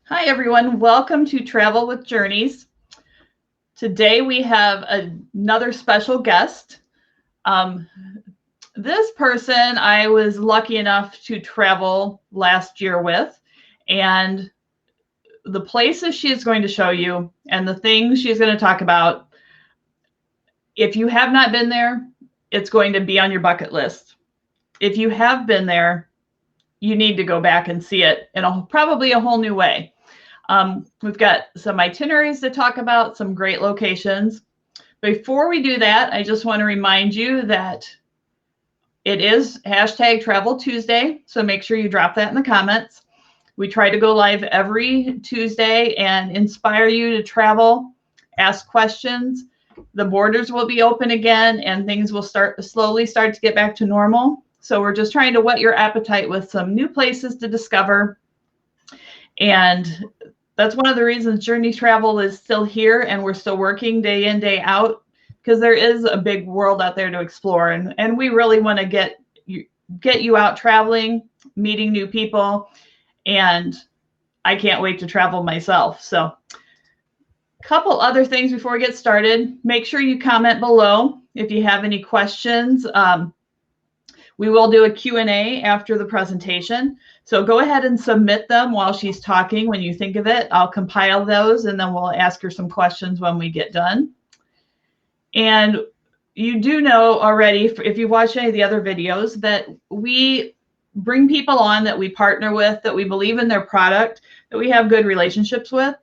Hi, everyone. Welcome to Travel with Journeys. Today we have another special guest. Um, this person I was lucky enough to travel last year with, and the places she is going to show you and the things she's going to talk about, if you have not been there, it's going to be on your bucket list. If you have been there, you need to go back and see it in probably a whole new way. We've got some itineraries to talk about, some great locations. Before we do that, I just want to remind you that it is hashtag Travel Tuesday, so make sure you drop that in the comments. We try to go live every Tuesday and inspire you to travel, ask questions. The borders will be open again and things will slowly start to get back to normal. So we're just trying to whet your appetite with some new places to discover. And that's one of the reasons Journey Travel is still here and we're still working day in, day out, because there is a big world out there to explore. And we really want to get you out traveling, meeting new people. And I can't wait to travel myself. So a couple other things before we get started. Make sure you comment below if you have any questions. We will do a Q&A after the presentation. So go ahead and submit them while she's talking when you think of it. I'll compile those and then we'll ask her some questions when we get done. And you do know already, if you've watched any of the other videos, that we bring people on that we partner with, that we believe in their product, that we have good relationships with.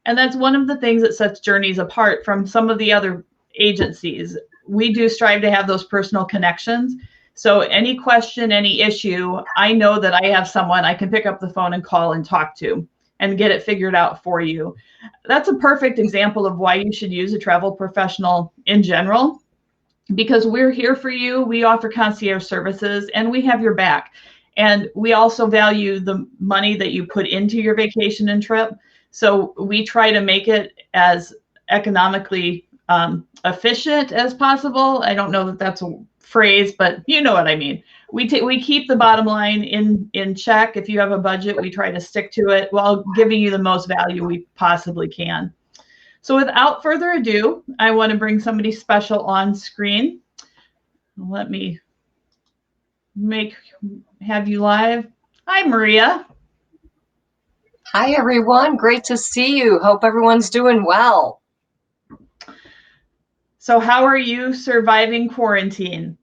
And that's one of the things that sets Journeys apart from some of the other agencies. We do strive to have those personal connections. So any question, any issue, I know that I have someone I can pick up the phone and call and talk to and get it figured out for you. That's a perfect example of why you should use a travel professional in general, because we're here for you. We offer concierge services and we have your back. And we also value the money that you put into your vacation and trip. So we try to make it as economically efficient as possible. I don't know that that's a phrase, but you know what I mean. We keep the bottom line in check. If you have a budget, we try to stick to it while giving you the most value we possibly can. So without further ado, I want to bring somebody special on screen. Let me have you live. Hi, Maria. Hi, everyone. Great to see you. Hope everyone's doing well. So how are you surviving quarantine?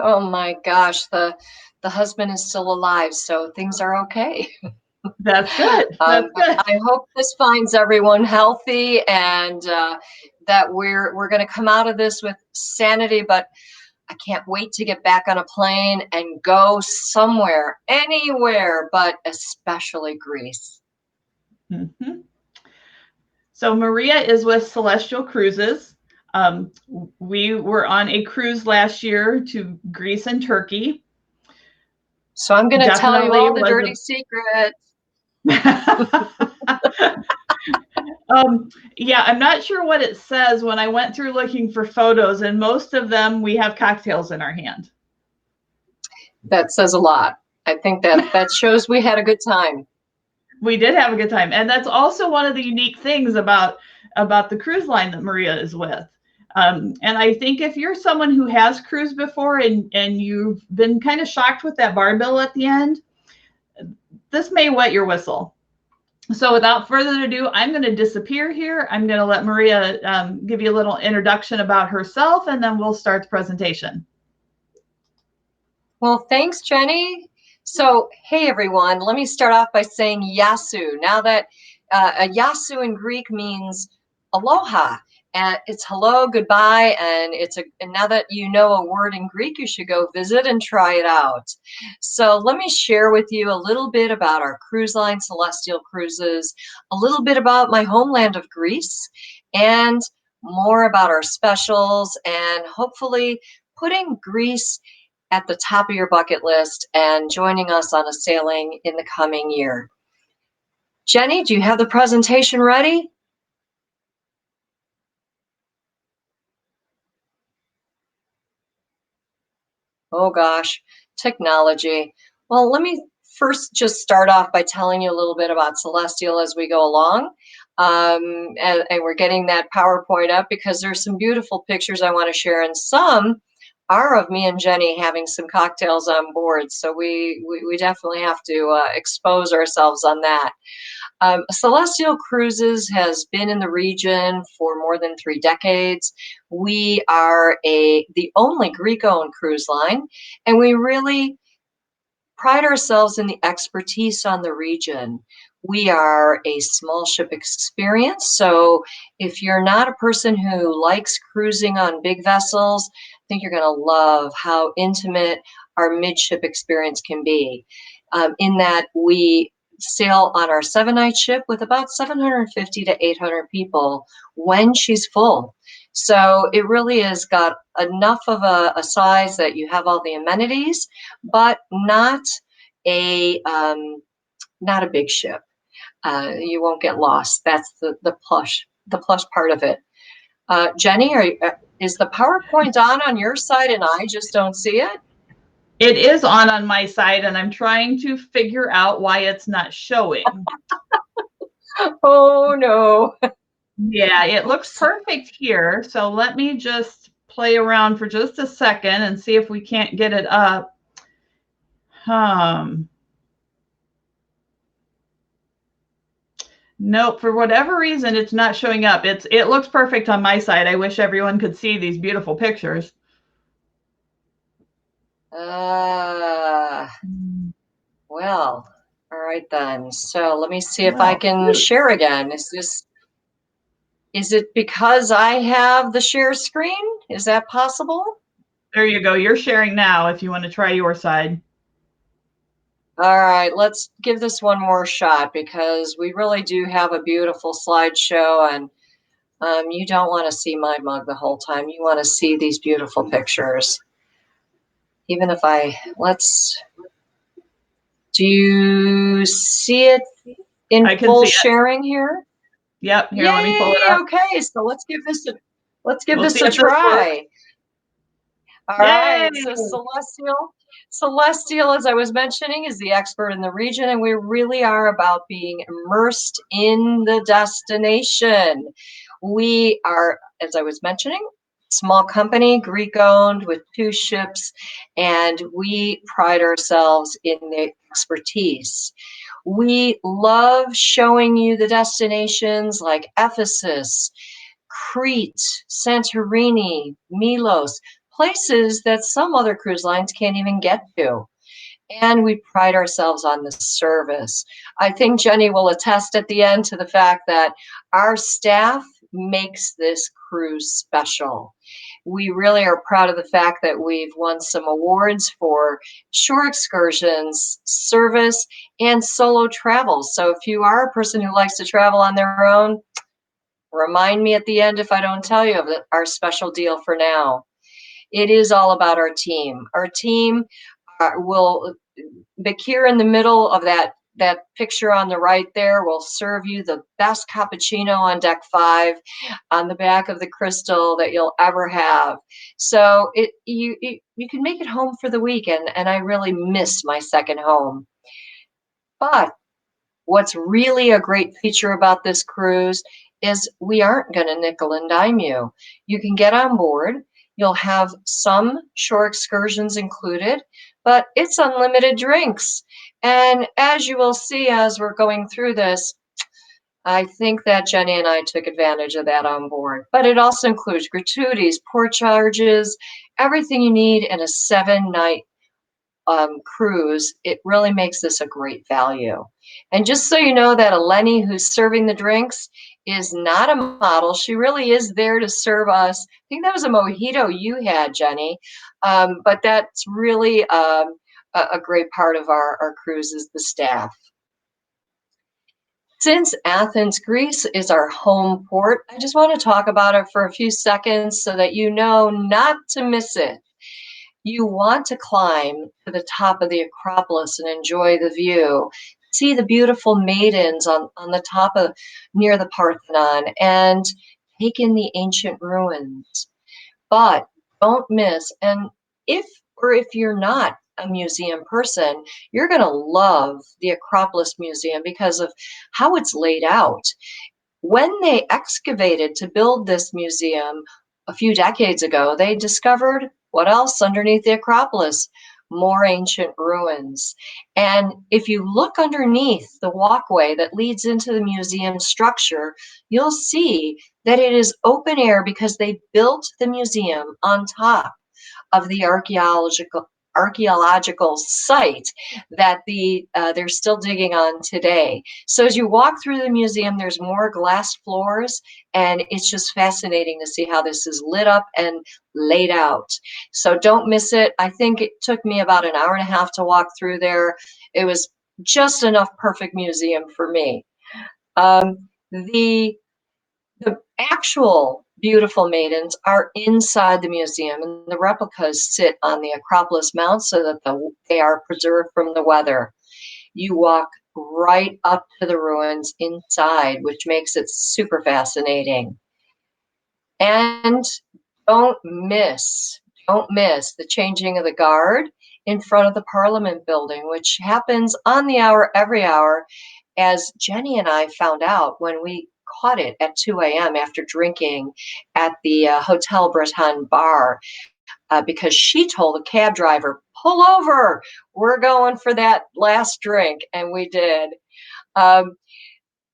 Oh my gosh, the husband is still alive, so things are okay. That's good. That's good. I hope this finds everyone healthy and that we're going to come out of this with sanity, but I can't wait to get back on a plane and go somewhere, anywhere, but especially Greece. Mm-hmm. So Maria is with Celestyal Cruises. We were on a cruise last year to Greece and Turkey. So I'm going to tell you all the dirty secrets. Yeah, I'm not sure what it says when I went through looking for photos, and most of them we have cocktails in our hand. That says a lot. I think that shows we had a good time. We did have a good time, and that's also one of the unique things about the cruise line that Maria is with. And I think if you're someone who has cruised before and you've been kind of shocked with that bar bill at the end, this may wet your whistle. So without further ado, I'm going to disappear here. I'm going to let Maria give you a little introduction about herself, and then we'll start the presentation. Well, thanks, Jenny. So, hey, everyone. Let me start off by saying yasu. Now that yasu in Greek means aloha, and it's hello, goodbye, and and now that you know a word in Greek, you should go visit and try it out. So let me share with you a little bit about our cruise line, Celestyal Cruises, a little bit about my homeland of Greece, and more about our specials, and hopefully putting Greece at the top of your bucket list and joining us on a sailing in the coming year. Jenny, do you have the presentation ready? Oh gosh, technology. Well, let me first just start off by telling you a little bit about Celestyal as we go along. And we're getting that PowerPoint up because there's some beautiful pictures I want to share, and some are of me and Jenny having some cocktails on board. So we definitely have to expose ourselves on that. Celestyal Cruises has been in the region for more than 3 decades. We are the only Greek-owned cruise line, and we really pride ourselves in the expertise on the region. We are a small ship experience, so if you're not a person who likes cruising on big vessels, I think you're going to love how intimate our midship experience can be. In that we sail on our 7-night ship with about 750 to 800 people when she's full. So it really has got enough of a size that you have all the amenities, but not a big ship. You won't get lost. That's the plush part of it. Jenny, is the PowerPoint on your side and I just don't see it? It is on my side, and I'm trying to figure out why it's not showing. Oh no. Yeah, it looks perfect here. So let me just play around for just a second and see if we can't get it up. Nope, for whatever reason, it's not showing up. It looks perfect on my side. I wish everyone could see these beautiful pictures. Well, all right then. So let me see if I can share again. Is it because I have the share screen? Is that possible? There you go. You're sharing now if you want to try your side. All right, let's give this one more shot because we really do have a beautiful slideshow, and you don't want to see my mug the whole time. You want to see these beautiful pictures. Even if do you see it in full sharing here? Yep. Here, Yay, let me pull it up. okay, so let's give this a See try. All right, Yay! so Celestyal, as I was mentioning, is the expert in the region, and we really are about being immersed in the destination. We are, as I was mentioning, small company, Greek-owned, with 2 ships, and we pride ourselves in the expertise. We love showing you the destinations like Ephesus, Crete, Santorini, Milos, places that some other cruise lines can't even get to. And we pride ourselves on the service. I think Jenny will attest at the end to the fact that our staff makes this cruise special. We really are proud of the fact that we've won some awards for shore excursions, service, and solo travel. So if you are a person who likes to travel on their own, remind me at the end if I don't tell you of our special deal for now. It is all about our team. Our team will, Bakir in the middle of that picture on the right there will serve you the best cappuccino on deck 5 on the back of the Crystal that you'll ever have. So you can make it home for the weekend, and I really miss my second home. But what's really a great feature about this cruise is we aren't going to nickel and dime you. You can get on board. You'll have some shore excursions included, but it's unlimited drinks. And as you will see as we're going through this, I think that Jenny and I took advantage of that on board. But it also includes gratuities, port charges, everything you need in a 7-night cruise. It really makes this a great value. And just so you know that Eleni, who's serving the drinks, is not a model. She really is there to serve us. I think that was a mojito you had, Jenny. But that's really a great part of our cruise is the staff. Since Athens, Greece is our home port, I just want to talk about it for a few seconds so that you know not to miss it. You want to climb to the top of the Acropolis and enjoy the view, see the beautiful maidens on the top of near the Parthenon, and take in the ancient ruins. But don't miss, and if you're not a museum person, you're going to love the Acropolis Museum because of how it's laid out. When they excavated to build this museum a few decades ago, they discovered what else underneath the Acropolis? More ancient ruins. And if you look underneath the walkway that leads into the museum structure, you'll see that it is open air because they built the museum on top of the archaeological site that they're still digging on today. So as you walk through the museum, there's more glass floors, and it's just fascinating to see how this is lit up and laid out. So don't miss it. I think it took me about an hour and a half to walk through there. It was just enough perfect museum for me. The actual beautiful maidens are inside the museum, and the replicas sit on the Acropolis Mount so that they are preserved from the weather. You walk right up to the ruins inside, which makes it super fascinating. And don't miss, don't miss the changing of the guard in front of the Parliament building, which happens on the hour every hour, as Jenny and I found out when we caught it at 2 a.m. after drinking at the Hotel Breton bar, because she told the cab driver, pull over, we're going for that last drink, and we did. Um,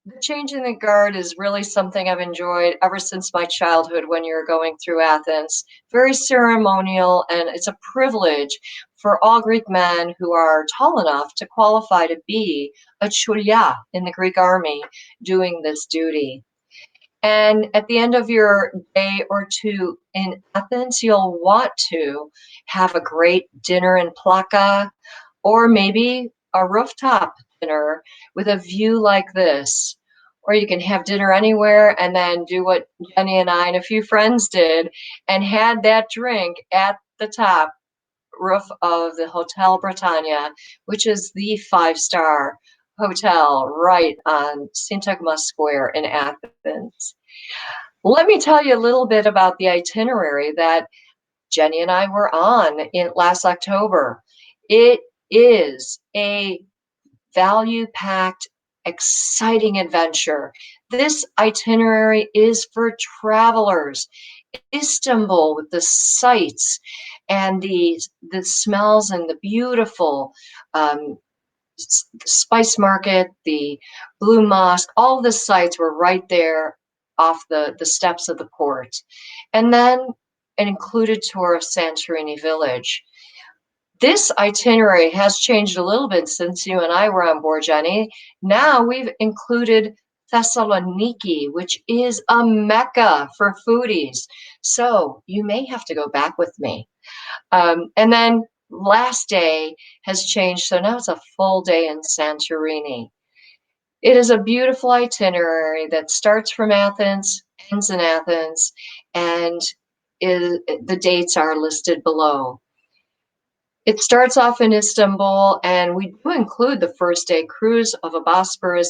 the change in the guard is really something I've enjoyed ever since my childhood when you're going through Athens. Very ceremonial, and it's a privilege for all Greek men who are tall enough to qualify to be a chouria in the Greek army doing this duty. And at the end of your day or two in Athens, you'll want to have a great dinner in Plaka, or maybe a rooftop dinner with a view like this. Or you can have dinner anywhere and then do what Jenny and I and a few friends did and had that drink at the top roof of the Hotel Britannia, which is the 5-star hotel right on Syntagma Square in Athens. Let me tell you a little bit about the itinerary that Jenny and I were on in last October. It is a value-packed, exciting adventure. This itinerary is for travelers. Istanbul with the sights and the smells and the beautiful spice market, the Blue Mosque, all the sites were right there off the steps of the port. And then an included tour of Santorini village. This itinerary has changed a little bit since you and I were on board, Jenny. Now we've included Thessaloniki, which is a mecca for foodies. So you may have to go back with me. And then last day has changed, so now it's a full day in Santorini. It is a beautiful itinerary that starts from Athens, ends in Athens, and the dates are listed below. It starts off in Istanbul, and we do include the first day cruise of a Bosporus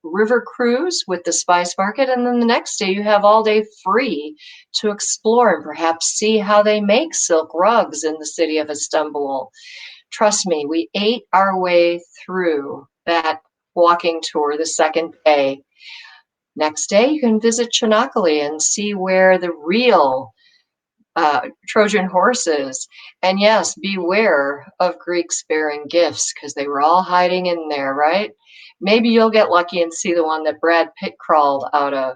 river cruise with the spice market, and then the next day you have all day free to explore and perhaps see how they make silk rugs in the city of Istanbul. Trust me, we ate our way through that walking tour the second day. Next day you can visit Çanakkale and see where the real Trojan horses. And yes, beware of Greeks bearing gifts because they were all hiding in there, right? Maybe you'll get lucky and see the one that Brad Pitt crawled out of.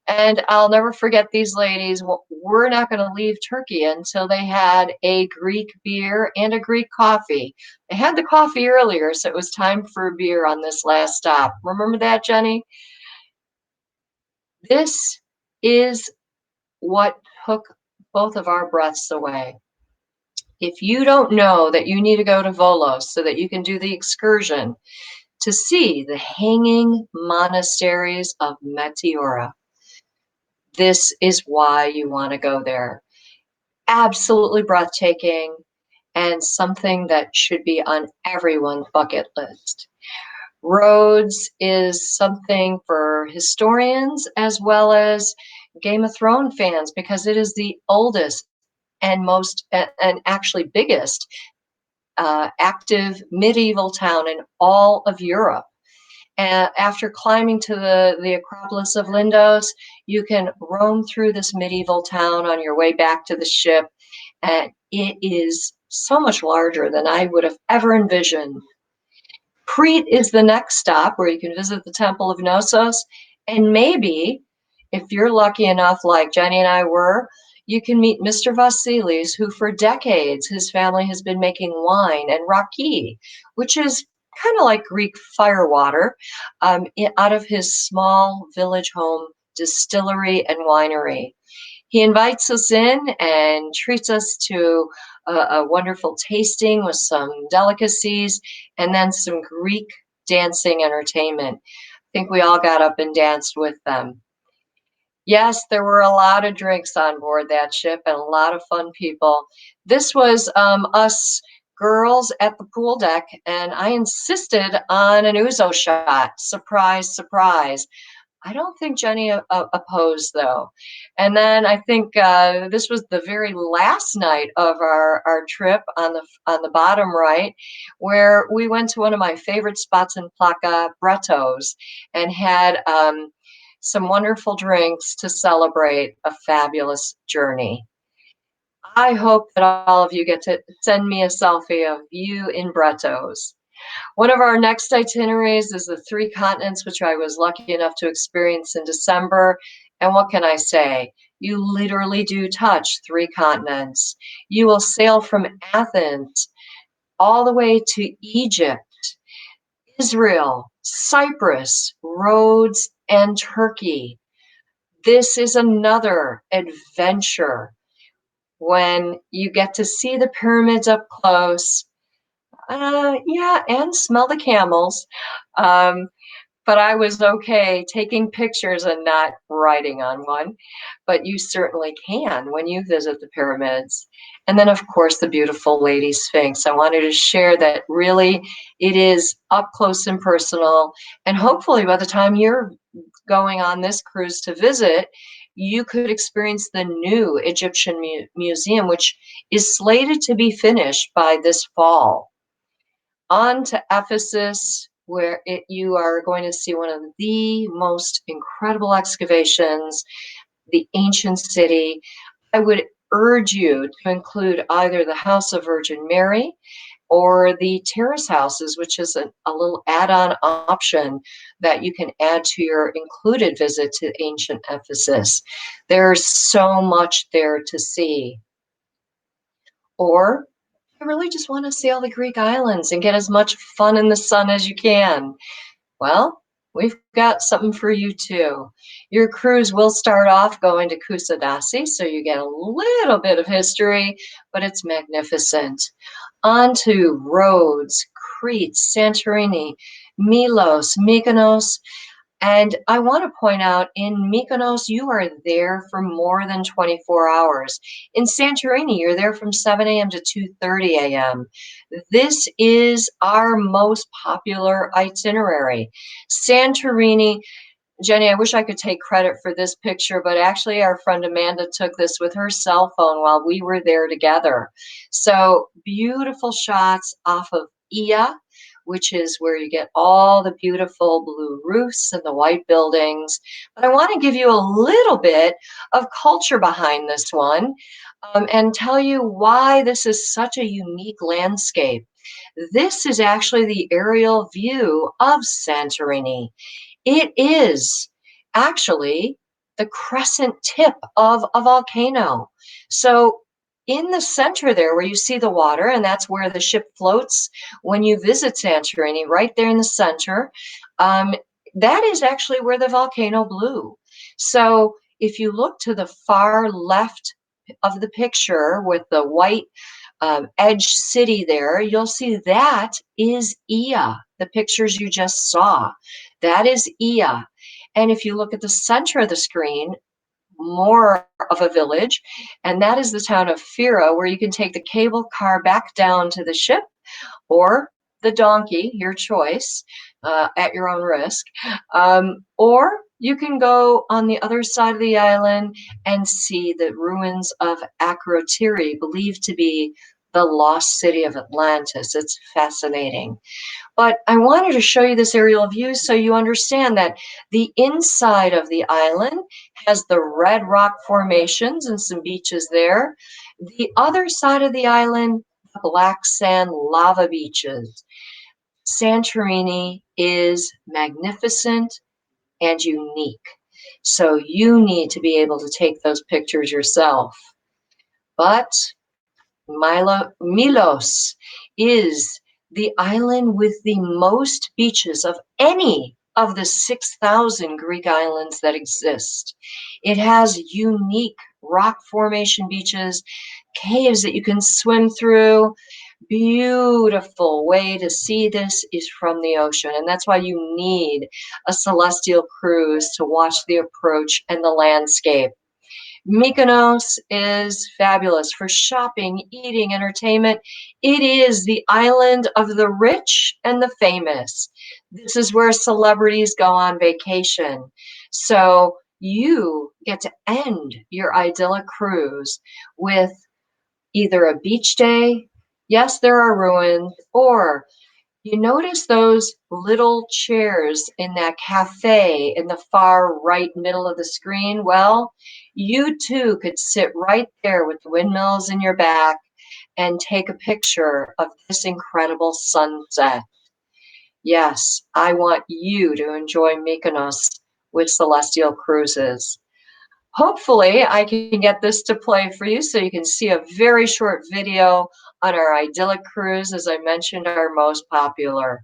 And I'll never forget these ladies. We're not going to leave Turkey until they had a Greek beer and a Greek coffee. They had the coffee earlier, so it was time for a beer on this last stop. Remember that, Jenny? This is what took both of our breaths away. If you don't know that you need to go to Volos so that you can do the excursion to see the hanging monasteries of Meteora, this is why you want to go there. Absolutely breathtaking and something that should be on everyone's bucket list. Rhodes is something for historians as well as Game of Thrones fans because it is the oldest and most and actually biggest active medieval town in all of Europe. And after climbing to the Acropolis of Lindos, you can roam through this medieval town on your way back to the ship. And it is so much larger than I would have ever envisioned. Crete is the next stop where you can visit the Temple of Knossos. And maybe, if you're lucky enough, like Jenny and I were, you can meet Mr. Vasilis, who for decades his family has been making wine and raki, which is kind of like Greek firewater, out of his small village home distillery and winery. He invites us in and treats us to a wonderful tasting with some delicacies and then some Greek dancing entertainment. I think we all got up and danced with them. Yes, there were a lot of drinks on board that ship and a lot of fun people. This was us girls at the pool deck, and I insisted on an ouzo shot. Surprise, surprise. I don't think Jenny opposed, though. And then I think this was the very last night of our trip on the bottom right, where we went to one of my favorite spots in Plaka, Breto's, and had some wonderful drinks to celebrate a fabulous journey. I hope that all of you get to send me a selfie of you in Breto's. One of our next itineraries is the three continents, which I was lucky enough to experience in December. And what can I say? You literally do touch three continents. You will sail from Athens all the way to Egypt, Israel, Cyprus, Rhodes, and Turkey. This is another adventure when you get to see the pyramids up close. Yeah, and smell the camels. Um, but I was okay taking pictures and not writing on one. But you certainly can when you visit the pyramids. And then, of course, the beautiful Lady Sphinx. I wanted to share that really it is up close and personal. And hopefully, by the time you're going on this cruise to visit, you could experience the new Egyptian Museum, which is slated to be finished by this fall. On to Ephesus, where you are going to see one of the most incredible excavations, the ancient city. I would urge you to include either the House of Virgin Mary or the terrace houses, which is a little add-on option that you can add to your included visit to ancient Ephesus. There's so much there to see. Or I really just want to sail the Greek islands and get as much fun in the sun as you can. Well, we've got something for you too. Your cruise will start off going to Kusadasi, so you get a little bit of history, but it's magnificent. On to Rhodes, Crete, Santorini, Milos, Mykonos. And I want to point out in Mykonos, you are there for more than 24 hours. In Santorini, you're there from 7 a.m. to 2:30 a.m. This is our most popular itinerary. Santorini, Jenny, I wish I could take credit for this picture, but actually our friend Amanda took this with her cell phone while we were there together. So beautiful shots off of Ia, which is where you get all the beautiful blue roofs and the white buildings. But I want to give you a little bit of culture behind this one, and tell you why this is such a unique landscape. This is actually the aerial view of Santorini. It is actually the crescent tip of a volcano. So in the center there where you see the water, and that's where the ship floats when you visit Santorini, right there in the center, that is actually where the volcano blew. So if you look to the far left of the picture with the white edge city there, you'll see that is Ia, the pictures you just saw. That is Ia. And if you look at the center of the screen, more of a village, and that is the town of Fira, where you can take the cable car back down to the ship or the donkey, your choice, at your own risk. Or you can go on the other side of the island and see the ruins of Akrotiri, believed to be the lost city of Atlantis. It's fascinating. But I wanted to show you this aerial view so you understand that the inside of the island has the red rock formations and some beaches there. The other side of the island, black sand lava beaches. Santorini is magnificent and unique. So you need to be able to take those pictures yourself. But Milos is the island with the most beaches of any of the 6,000 Greek islands that exist. It has unique rock formation beaches, caves that you can swim through. Beautiful way to see this is from the ocean, and that's why you need a celestial cruise to watch the approach and the landscape. Mykonos is fabulous for shopping, eating, entertainment. It is the island of the rich and the famous. This is where celebrities go on vacation. So you get to end your idyllic cruise with either a beach day, yes, there are ruins, or you notice those little chairs in that cafe in the far right middle of the screen? Well, you too could sit right there with the windmills in your back and take a picture of this incredible sunset. Yes, I want you to enjoy Mykonos with Celestial Cruises. Hopefully, I can get this to play for you so you can see a very short video on our idyllic cruise, as I mentioned, our most popular.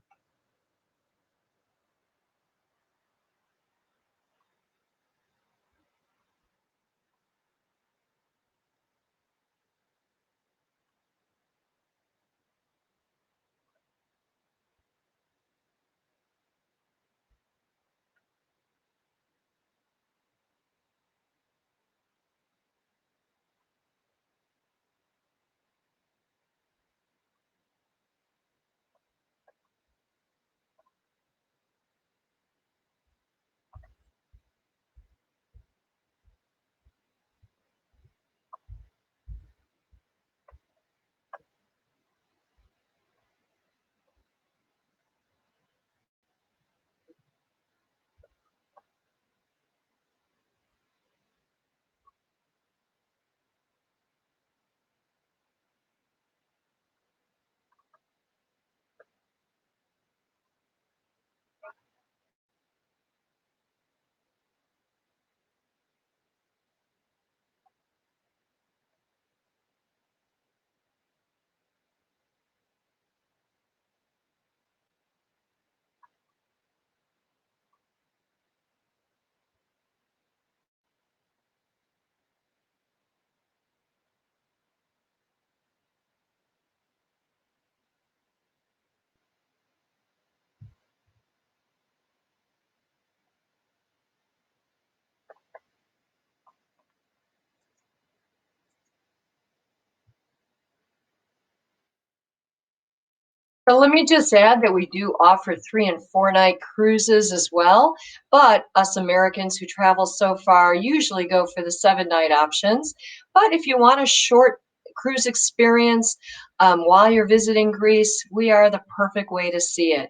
So let me just add that we do offer 3 and 4 night cruises as well, but us Americans who travel so far usually go for the 7 night options. But if you want a short cruise experience while you're visiting Greece, we are the perfect way to see it.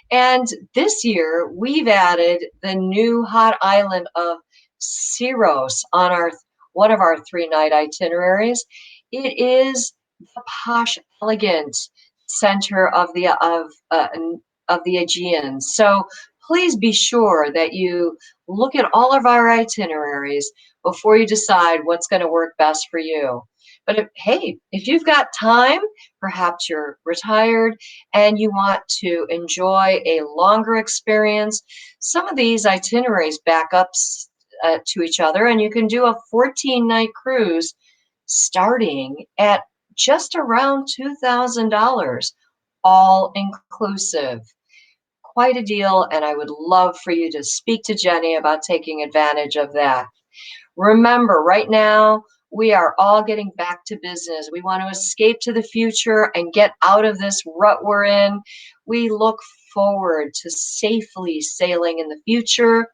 And this year, we've added the new hot island of Syros on our one of our 3 night itineraries. It is the posh, elegant center of the Aegean. So please be sure that you look at all of our itineraries before you decide what's going to work best for you. But hey, if you've got time, perhaps you're retired and you want to enjoy a longer experience, some of these itineraries back up to each other, and you can do a 14-night cruise starting at just around $2,000, all inclusive. Quite a deal, and I would love for you to speak to Jenny about taking advantage of that. Remember, right now, we are all getting back to business. We want to escape to the future and get out of this rut we're in. We look forward to safely sailing in the future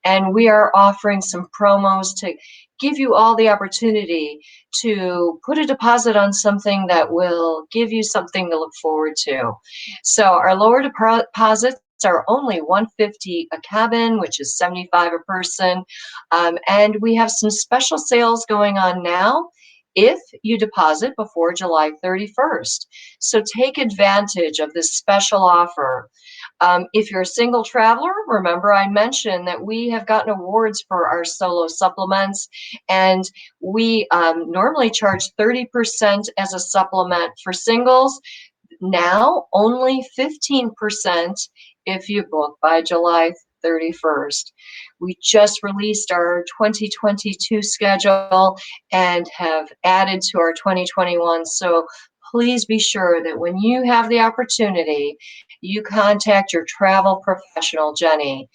And we are offering some promos to give you all the opportunity to put a deposit on something that will give you something to look forward to. So our lower deposits are only $150 a cabin, which is $75 a person. And we have some special sales going on now if you deposit before July 31st. So take advantage of this special offer. If you're a single traveler, remember I mentioned that we have gotten awards for our solo supplements, and we normally charge 30% as a supplement for singles. Now only 15% if you book by July 31st. We just released our 2022 schedule and have added to our 2021. So please be sure that when you have the opportunity, you contact your travel professional, Jenny,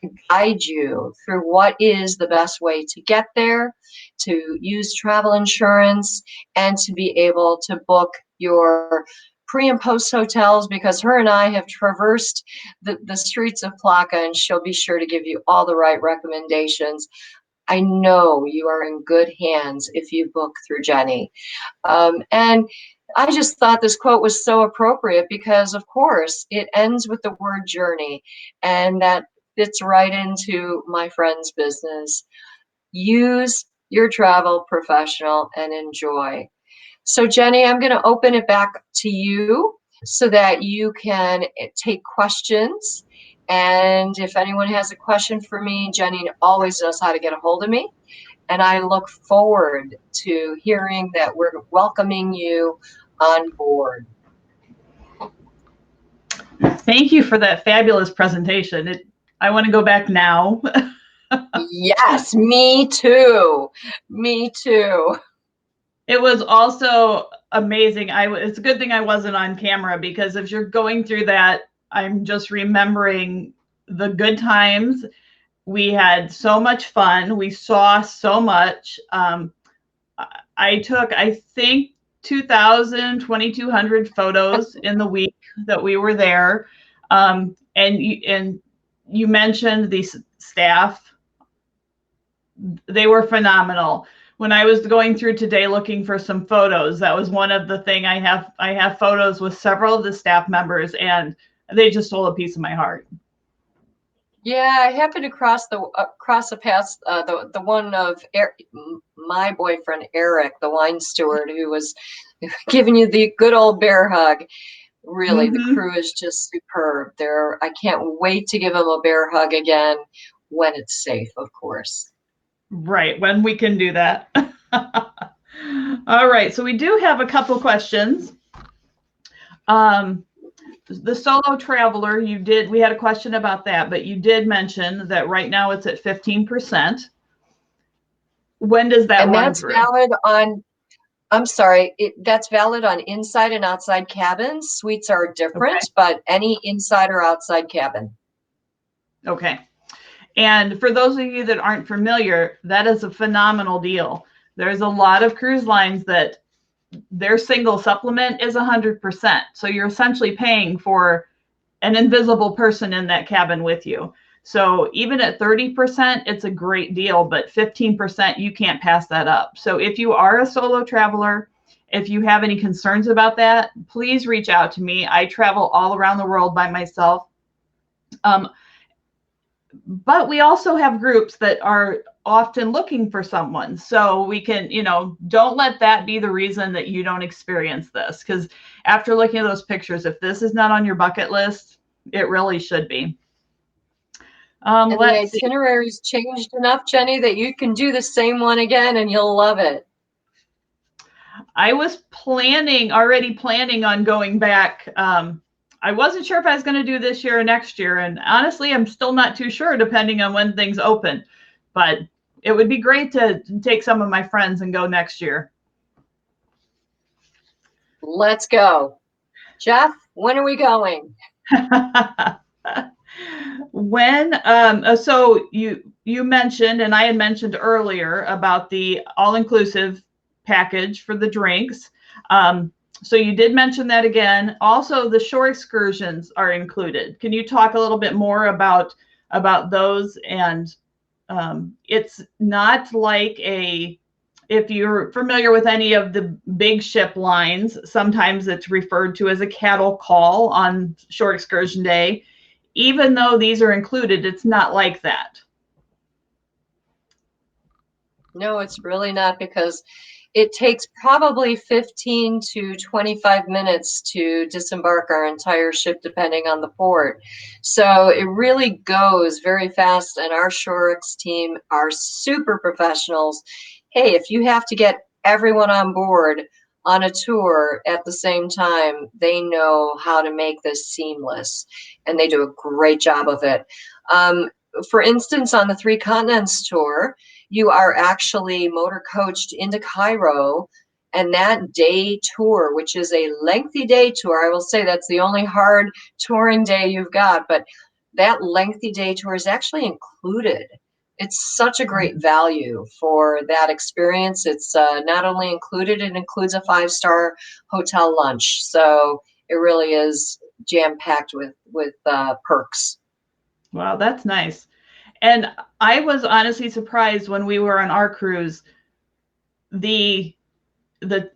to guide you through what is the best way to get there, to use travel insurance, and to be able to book your pre and post hotels, because her and I have traversed the streets of Plaka, and she'll be sure to give you all the right recommendations. I know you are in good hands if you book through Jenny. And I just thought this quote was so appropriate because, of course, it ends with the word journey, and that fits right into my friend's business. Use your travel professional and enjoy. So Jenny, I'm going to open it back to you so that you can take questions. And if anyone has a question for me, Jenny always knows how to get a hold of me. And I look forward to hearing that we're welcoming you on board. Thank you for that fabulous presentation. I want to go back now. Yes, me too. Me too. It was also amazing. It's a good thing I wasn't on camera, because if you're going through that, I'm just remembering the good times. We had so much fun. We saw so much. I took, I think, 2,200 photos in the week that we were there. And you mentioned these staff. They were phenomenal. When I was going through today looking for some photos, that was one of the things I have photos with several of the staff members, and they just stole a piece of my heart. Yeah, I happened to cross the path, the one of my boyfriend Eric, the wine steward, who was giving you the good old bear hug. Really, the crew is just superb. I can't wait to give him a bear hug again when it's safe, of course. Right, when we can do that. All right, so we do have a couple questions. The solo traveler, we had a question about that, but you did mention that right now it's at 15%. When does that run through? Valid on, I'm sorry, that's valid on inside and outside cabins. Suites are different, okay, but any inside or outside cabin. Okay. And for those of you that aren't familiar, that is a phenomenal deal. There's a lot of cruise lines that their single supplement is 100%. So you're essentially paying for an invisible person in that cabin with you. So even at 30%, it's a great deal, but 15%, you can't pass that up. So if you are a solo traveler, if you have any concerns about that, please reach out to me. I travel all around the world by myself. But we also have groups that are often looking for someone. So we can, don't let that be the reason that you don't experience this. Because after looking at those pictures, if this is not on your bucket list, it really should be. And the itinerary's changed enough, Jenny, that you can do the same one again and you'll love it. I was already planning on going back. I wasn't sure if I was going to do this year or next year. And honestly, I'm still not too sure, depending on when things open. But it would be great to take some of my friends and go next year. Let's go. Jeff, when are we going? So you mentioned, and I had mentioned earlier about the all-inclusive package for the drinks. So you did mention that again. Also, the shore excursions are included. Can you talk a little bit more about those and It's not like if you're familiar with any of the big ship lines, sometimes it's referred to as a cattle call on short excursion day. Even though these are included, it's not like that. No, it's really not, because it takes probably 15 to 25 minutes to disembark our entire ship, depending on the port. So it really goes very fast, and our Shorex team are super professionals. Hey, if you have to get everyone on board on a tour at the same time, they know how to make this seamless, and they do a great job of it. For instance, on the Three Continents tour, you are actually motor coached into Cairo, and that day tour, which is a lengthy day tour, I will say that's the only hard touring day you've got, but that lengthy day tour is actually included. It's such a great value for that experience. It's not only included, it includes a 5-star hotel lunch. So it really is jam-packed with perks. Wow, that's nice. And I was honestly surprised when we were on our cruise. The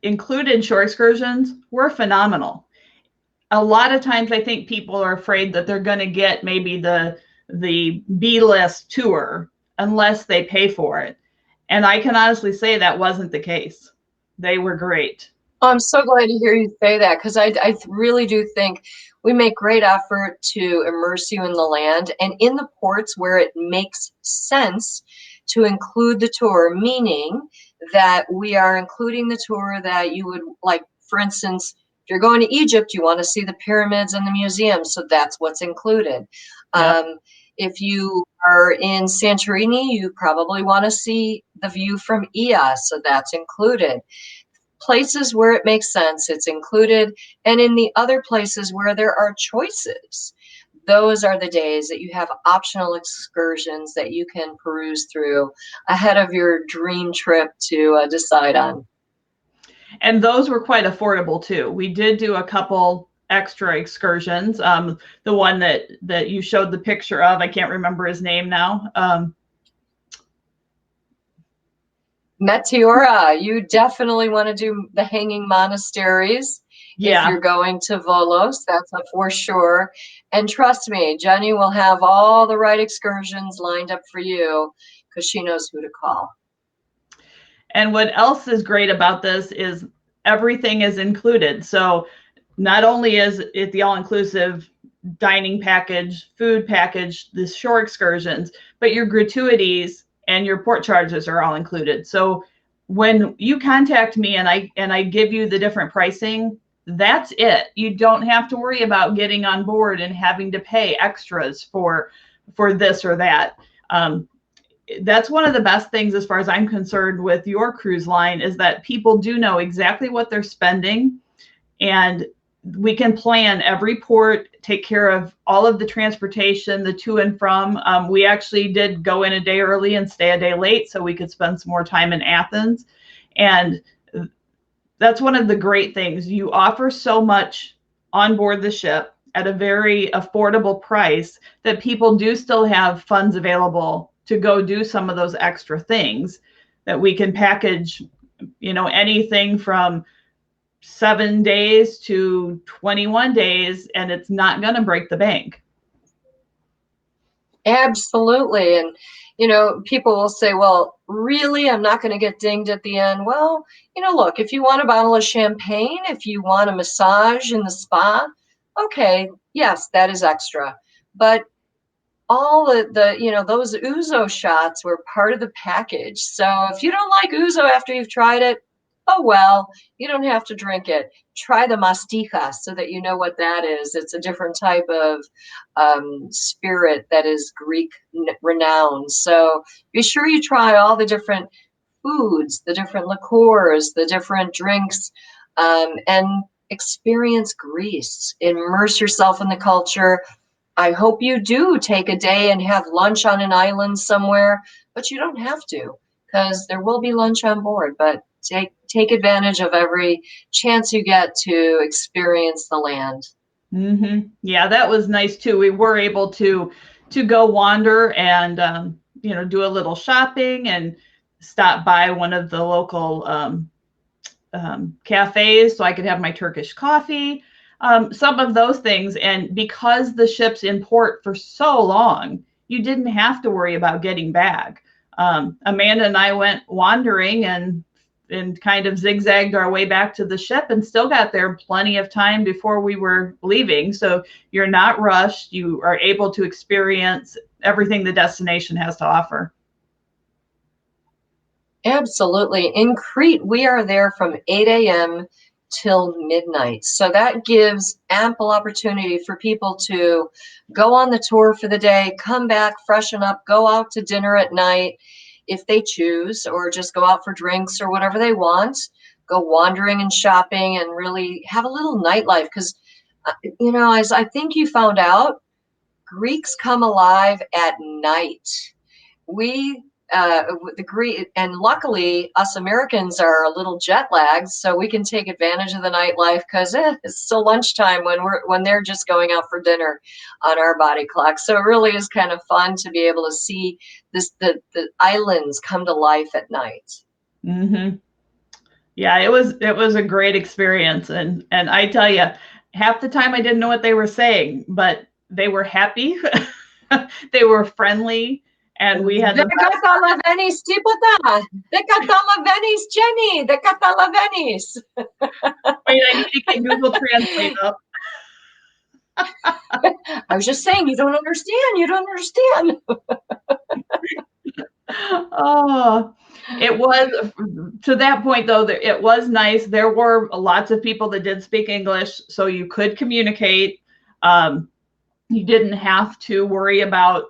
included shore excursions were phenomenal. A lot of times I think people are afraid that they're going to get maybe the B-list tour unless they pay for it. And I can honestly say that wasn't the case. They were great. Oh, I'm so glad to hear you say that, because I really do think we make great effort to immerse you in the land and in the ports where it makes sense to include the tour, meaning that we are including the tour that you would like. For instance, if you're going to Egypt, you want to see the pyramids and the museums, so that's what's included. Yep. If you are in Santorini, you probably want to see the view from Ia, so that's included. Places where it makes sense, it's included. And in the other places where there are choices, those are the days that you have optional excursions that you can peruse through ahead of your dream trip to decide on. And those were quite affordable too. We did do a couple extra excursions. The one that you showed the picture of, I can't remember his name now. Meteora, you definitely want to do the hanging monasteries. Yeah. If you're going to Volos, that's a for sure. And trust me, Jenny will have all the right excursions lined up for you, because she knows who to call. And what else is great about this is everything is included. So not only is it the all-inclusive dining package, food package, the shore excursions, but your gratuities and your port charges are all included. So when you contact me and I give you the different pricing, that's it. You don't have to worry about getting on board and having to pay extras for this or that. That's one of the best things, as far as I'm concerned, with your cruise line, is that people do know exactly what they're spending, and we can plan every port, take care of all of the transportation, the to and from. We actually did go in a day early and stay a day late so we could spend some more time in Athens. And that's one of the great things. You offer so much on board the ship at a very affordable price that people do still have funds available to go do some of those extra things that we can package, anything from 7 days to 21 days, and it's not going to break the bank. Absolutely. And, people will say, well, really, I'm not going to get dinged at the end. Well, look, if you want a bottle of champagne, if you want a massage in the spa, okay, yes, that is extra. But all the those ouzo shots were part of the package. So if you don't like ouzo after you've tried it, oh well, you don't have to drink it. Try the mastica so that you know what that is. It's a different type of spirit that is Greek renowned. So be sure you try all the different foods, the different liqueurs, the different drinks, and experience Greece. Immerse yourself in the culture. I hope you do take a day and have lunch on an island somewhere, but you don't have to, because there will be lunch on board. But take advantage of every chance you get to experience the land. Yeah, that was nice too. We were able to go wander and do a little shopping and stop by one of the local cafes so I could have my Turkish coffee, some of those things. And because the ships in port for so long, you didn't have to worry about getting back. Amanda and I went wandering and kind of zigzagged our way back to the ship and still got there plenty of time before we were leaving. So you're not rushed. You are able to experience everything the destination has to offer. Absolutely. In Crete, we are there from 8 a.m. till midnight. So that gives ample opportunity for people to go on the tour for the day, come back, freshen up, go out to dinner at night if they choose, or just go out for drinks or whatever they want, go wandering and shopping and really have a little nightlife. Because, as I think you found out, Greeks come alive at night. The Greek, and luckily us Americans are a little jet lagged, so we can take advantage of the nightlife because it's still lunchtime when they're just going out for dinner on our body clock. So it really is kind of fun to be able to see the islands come to life at night. Mm-hmm. Yeah, it was a great experience, and I tell you, half the time I didn't know what they were saying, but they were happy, they were friendly. And we had Decatala Venice, Tipota. Decatala Venice, Jenny. Decatala Venice. Wait, I need to get Google Translate up. I was just saying, you don't understand. You don't understand. Oh, it was, to that point though, that it was nice. There were lots of people that did speak English, so you could communicate. You didn't have to worry about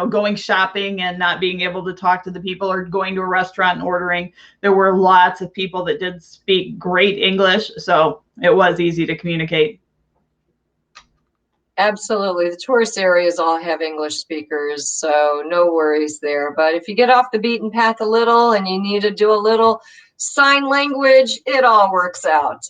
going shopping and not being able to talk to the people, or going to a restaurant and ordering. There were lots of people that did speak great English, so it was easy to communicate. Absolutely. The tourist areas all have English speakers, so no worries there. But if you get off the beaten path a little and you need to do a little sign language, it all works out.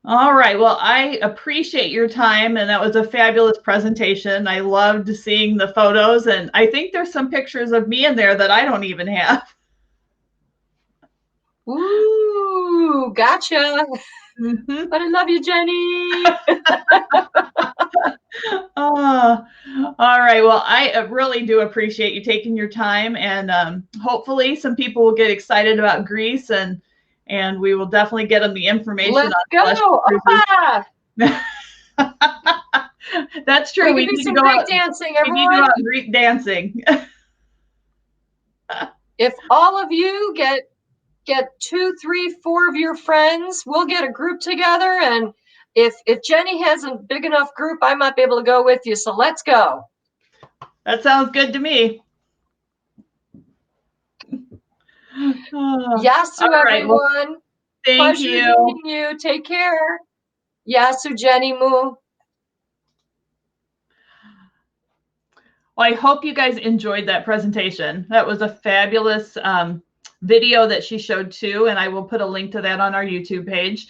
All right. Well, I appreciate your time, and that was a fabulous presentation. I loved seeing the photos, and I think there's some pictures of me in there that I don't even have. Ooh, gotcha. Mm-hmm. But I love you, Jenny. All right. Well, I really do appreciate you taking your time, and hopefully some people will get excited about Greece, and we will definitely get them the information. Let's go. That's true. We can do some Greek dancing, everyone. We need to go out Greek dancing. If all of you get 2, 3, 4 of your friends, we'll get a group together, and if Jenny has a big enough group, I might be able to go with you. So let's go. That sounds good to me. Yasu, everyone. Well, thank pleasure you. meeting you. Take care. Yasu, Jenny Mu. Well, I hope you guys enjoyed that presentation. That was a fabulous video that she showed too, and I will put a link to that on our YouTube page.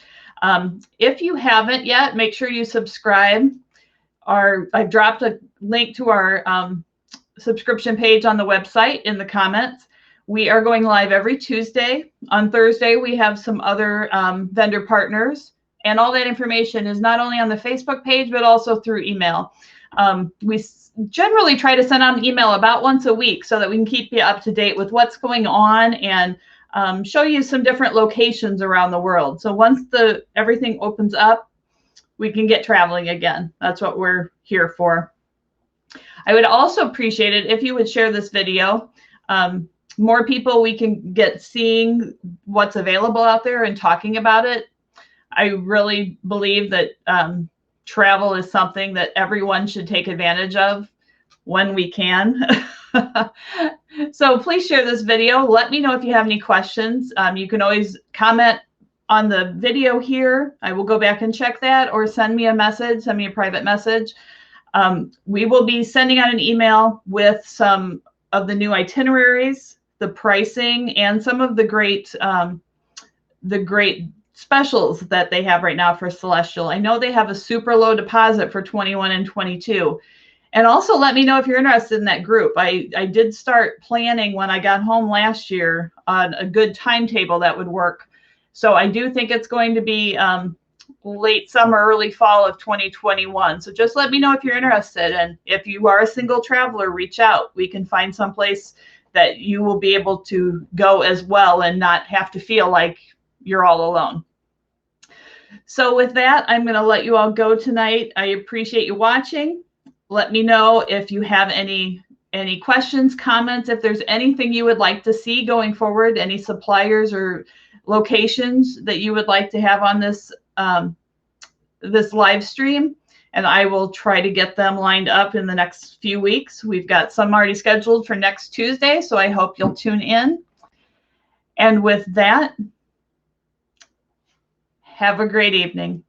If you haven't yet, make sure you subscribe. I've dropped a link to our subscription page on the website in the comments. We are going live every Tuesday. On Thursday, we have some other vendor partners, and all that information is not only on the Facebook page, but also through email. We generally try to send out an email about once a week so that we can keep you up to date with what's going on, and show you some different locations around the world. So once everything opens up, we can get traveling again. That's what we're here for. I would also appreciate it if you would share this video. More people we can get seeing what's available out there and talking about it. I really believe that travel is something that everyone should take advantage of when we can. So please share this video. Let me know if you have any questions. You can always comment on the video here. I will go back and check that, or send me a message, send me a private message. We will be sending out an email with some of the new itineraries, the pricing, and some of the great specials that they have right now for Celestyal. I know they have a super low deposit for 21 and 22. And also let me know if you're interested in that group. I did start planning when I got home last year on a good timetable that would work. So I do think it's going to be late summer, early fall of 2021. So just let me know if you're interested. And if you are a single traveler, reach out. We can find someplace that you will be able to go as well and not have to feel like you're all alone. So with that, I'm going to let you all go tonight. I appreciate you watching. Let me know if you have any questions, comments, if there's anything you would like to see going forward, any suppliers or locations that you would like to have on this this live stream, and I will try to get them lined up in the next few weeks. We've got some already scheduled for next Tuesday, so I hope you'll tune in. And with that, have a great evening.